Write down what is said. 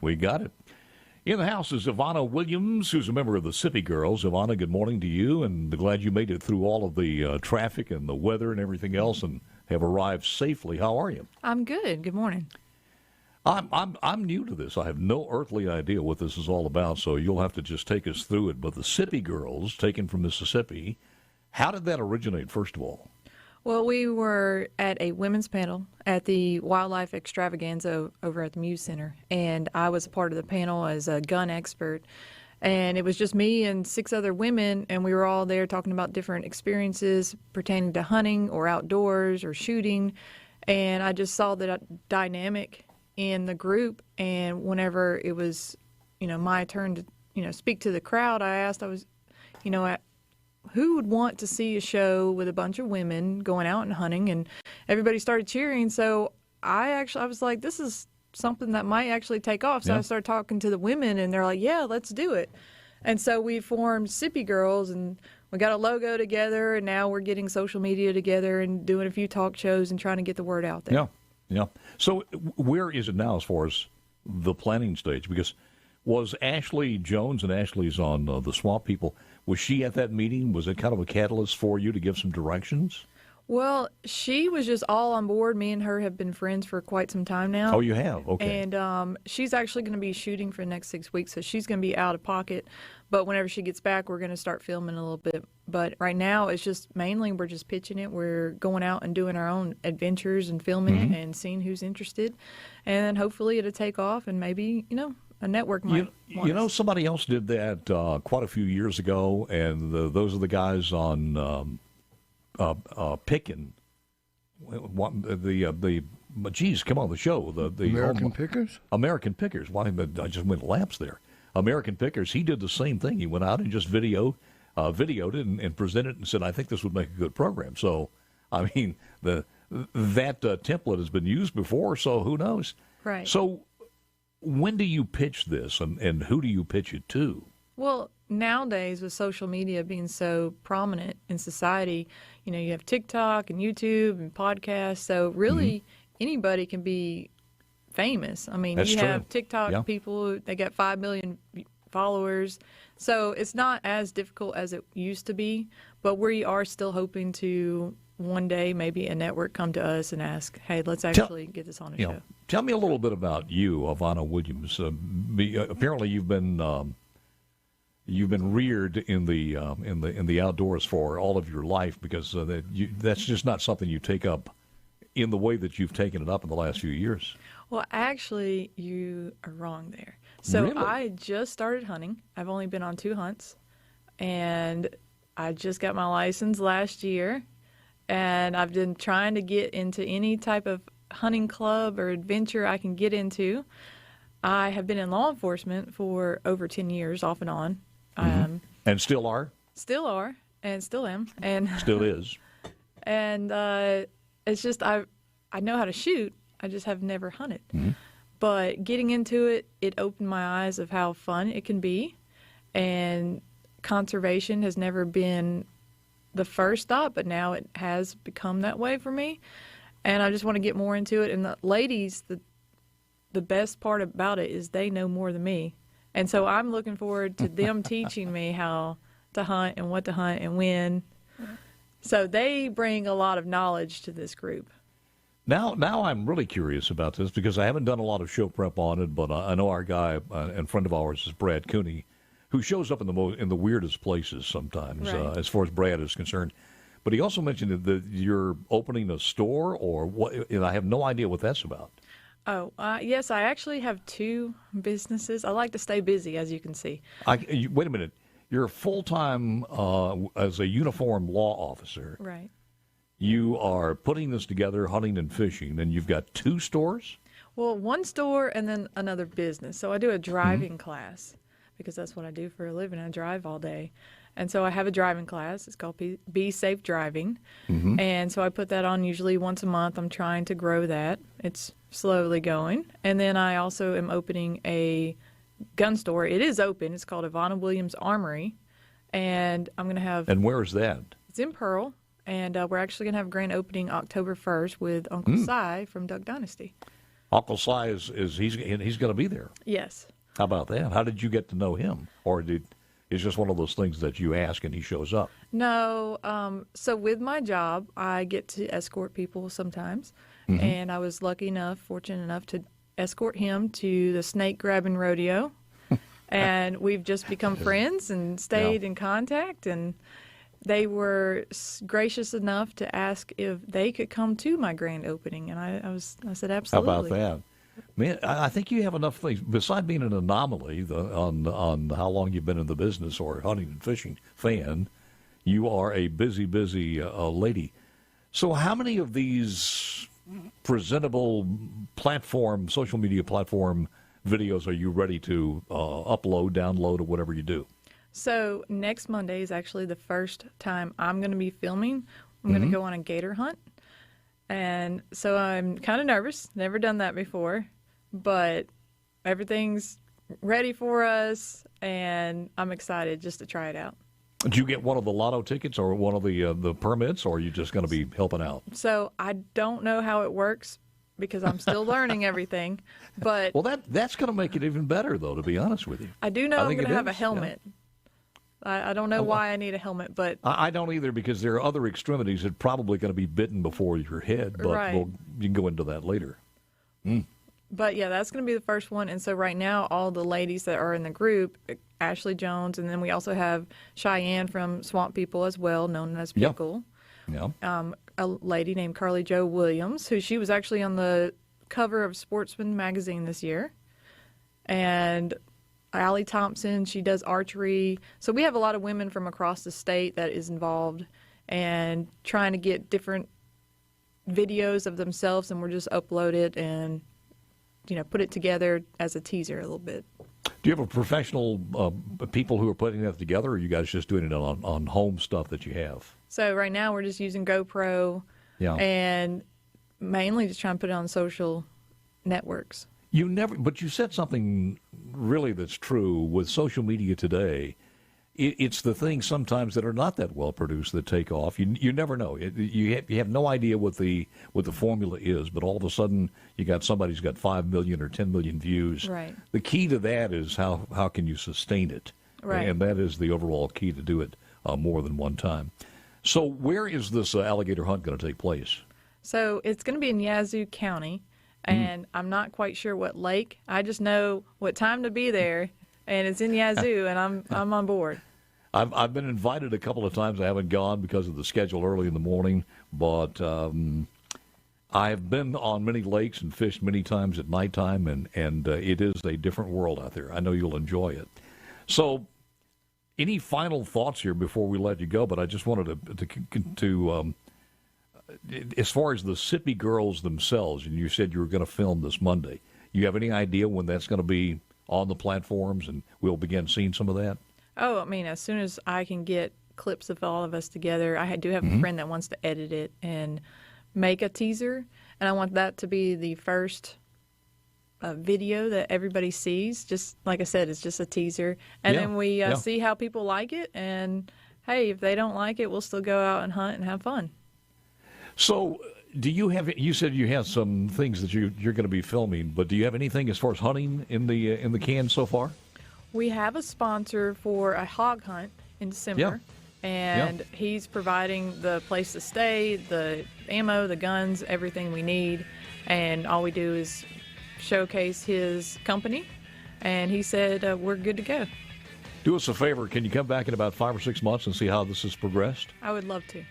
We got it. In the house is Ivana Williams, who's a member of the Sippi Girls. Ivana, good morning to you, and glad you made it through all of the traffic and the weather and everything else and have arrived safely. How are you? I'm good. Good morning. I'm new to this. I have no earthly idea what this is all about, so you'll have to just take us through it. But the Sippi Girls, taken from Mississippi, how did that originate, first of all? Well, we were at a women's panel at the Wildlife Extravaganza over at the Muse Center, and I was a part of the panel as a gun expert. And it was just me and 6 other women, and we were all there talking about different experiences pertaining to hunting or outdoors or shooting. And I just saw the dynamic in the group, and whenever it was, my turn to, speak to the crowd, I asked, who would want to see a show with a bunch of women going out and hunting? And everybody started cheering. So I was like, this is something that might actually take off. So I started talking to the women, and they're like, yeah, let's do it. And so we formed Sippi Girls, and we got a logo together, and now we're getting social media together and doing a few talk shows and trying to get the word out there. Yeah. So where is it now as far as the planning stage? Because was Ashley Jones, and Ashley's on the Swamp People, was she at that meeting? Was it kind of a catalyst for you to give some directions? Well, she was just all on board. Me and her have been friends for quite some time now. Oh, you have? Okay. And she's actually going to be shooting for the next 6 weeks, so she's going to be out of pocket. But whenever she gets back, we're going to start filming a little bit. But right now, it's just mainly we're just pitching it. We're going out and doing our own adventures and filming and seeing who's interested. And then hopefully it'll take off, and maybe, a network might want us. Somebody else did that quite a few years ago, and those are the guys on Pickin'. Geez, come on, the show. The American Pickers? American Pickers. Why, I just went lapse there. American Pickers, he did the same thing. He went out and just videoed it and presented it and said, I think this would make a good program. So, I mean, that template has been used before, so who knows? Right. So when do you pitch this, and who do you pitch it to? Well, nowadays with social media being so prominent in society, you have TikTok and YouTube and podcasts. So really anybody can be famous. I mean, That's you true. have TikTok people, they got 5 million followers. So it's not as difficult as it used to be, but we are still hoping to one day maybe a network come to us and ask, hey, let's actually get this on a show. Tell me a little bit about you, Ivana Williams. Apparently you've been reared in the outdoors for all of your life, because that's just not something you take up in the way that you've taken it up in the last few years. Well, actually, you are wrong there. So Really? I just started hunting. I've only been on 2 hunts, and I just got my license last year, and I've been trying to get into any type of hunting club or adventure I can get into. I have been in law enforcement for over 10 years, off and on. And still are? Still are, and still am. And Still is. And it's just I know how to shoot. I just have never hunted. But getting into it, it opened my eyes of how fun it can be. And conservation has never been the first thought, but now it has become that way for me. And I just want to get more into it. And the ladies, the best part about it is they know more than me. And so I'm looking forward to them teaching me how to hunt and what to hunt and when. So they bring a lot of knowledge to this group. Now I'm really curious about this, because I haven't done a lot of show prep on it, but I know our guy and friend of ours is Brad Cooney, who shows up in the weirdest places sometimes, Right. as far as Brad is concerned. But he also mentioned that you're opening a store, or what? And I have no idea what that's about. Oh, yes, I actually have 2 businesses. I like to stay busy, as you can see. Wait a minute. You're full-time as a uniformed law officer. Right. You are putting this together, hunting and fishing, and you've got 2 stores? Well, 1 store and then another business. So I do a driving class, because that's what I do for a living. I drive all day. And so I have a driving class. It's called Be Safe Driving. And so I put that on usually once a month. I'm trying to grow that. It's slowly going. And then I also am opening a gun store. It is open. It's called Ivana Williams Armory. And I'm going to have... And where is that? It's in Pearl. And we're actually going to have a grand opening October 1st with Uncle Si from Duck Dynasty. Uncle Si is he's going to be there. Yes. How about that? How did you get to know him? Or it's just one of those things that you ask and he shows up? No. So with my job, I get to escort people sometimes. Mm-hmm. And I was fortunate enough to escort him to the snake grabbing rodeo. And we've just become friends and stayed in contact. And they were gracious enough to ask if they could come to my grand opening. And I said, absolutely. How about that? Man, I think you have enough things. Besides being an anomaly on how long you've been in the business or hunting and fishing fan, you are a busy lady. So how many of these presentable social media platform videos are you ready to upload, download, or whatever you do? So next Monday is actually the first time I'm going to be filming. I'm going to go on a gator hunt. And so I'm kind of nervous. Never done that before. But everything's ready for us, and I'm excited just to try it out. Did you get one of the lotto tickets or one of the permits, or are you just going to be helping out? So I don't know how it works because I'm still learning everything. But well, that's going to make it even better, though, to be honest with you. I do know I'm going to have a helmet. Yeah. I don't know why I need a helmet, but I don't either, because there are other extremities that are probably going to be bitten before your head, but right. You can go into that later. But yeah, that's going to be the first one. And so right now, all the ladies that are in the group, Ashley Jones, and then we also have Cheyenne from Swamp People as well, known as Pickle. Yeah. A lady named Carly Jo Williams, she was actually on the cover of Sportsman magazine this year. And Allie Thompson, she does archery. So we have a lot of women from across the state that is involved and trying to get different videos of themselves, and we're just upload it and, put it together as a teaser a little bit. Do you have a professional people who are putting that together, or are you guys just doing it on home stuff that you have? So right now we're just using GoPro and mainly just trying to put it on social networks. But you said something really that's true with social media today. It's the things sometimes that are not that well produced that take off. You never know. You have no idea what the formula is, but all of a sudden you got somebody who's got 5 million or 10 million views. Right. The key to that is how can you sustain it, right. And that is the overall key to do it more than one time. So where is this alligator hunt going to take place? So it's going to be in Yazoo County, and I'm not quite sure what lake. I just know what time to be there, and it's in Yazoo, and I'm on board. I've been invited a couple of times. I haven't gone because of the schedule early in the morning, but I've been on many lakes and fished many times at nighttime, and it is a different world out there. I know you'll enjoy it. So, any final thoughts here before we let you go? But I just wanted to as far as the Sippi Girls themselves, and you said you were going to film this Monday. You have any idea when that's going to be on the platforms, and we'll begin seeing some of that? Oh, I mean, as soon as I can get clips of all of us together. I do have a friend that wants to edit it and make a teaser, and I want that to be the first video that everybody sees. Just like I said, it's just a teaser, and then we see how people like it, and hey, if they don't like it, we'll still go out and hunt and have fun. So, do you have? You said you have some things that you're going to be filming, but do you have anything as far as hunting in the can so far? We have a sponsor for a hog hunt in December, and he's providing the place to stay, the ammo, the guns, everything we need, and all we do is showcase his company, and he said we're good to go. Do us a favor. Can you come back in about 5 or 6 months and see how this has progressed? I would love to.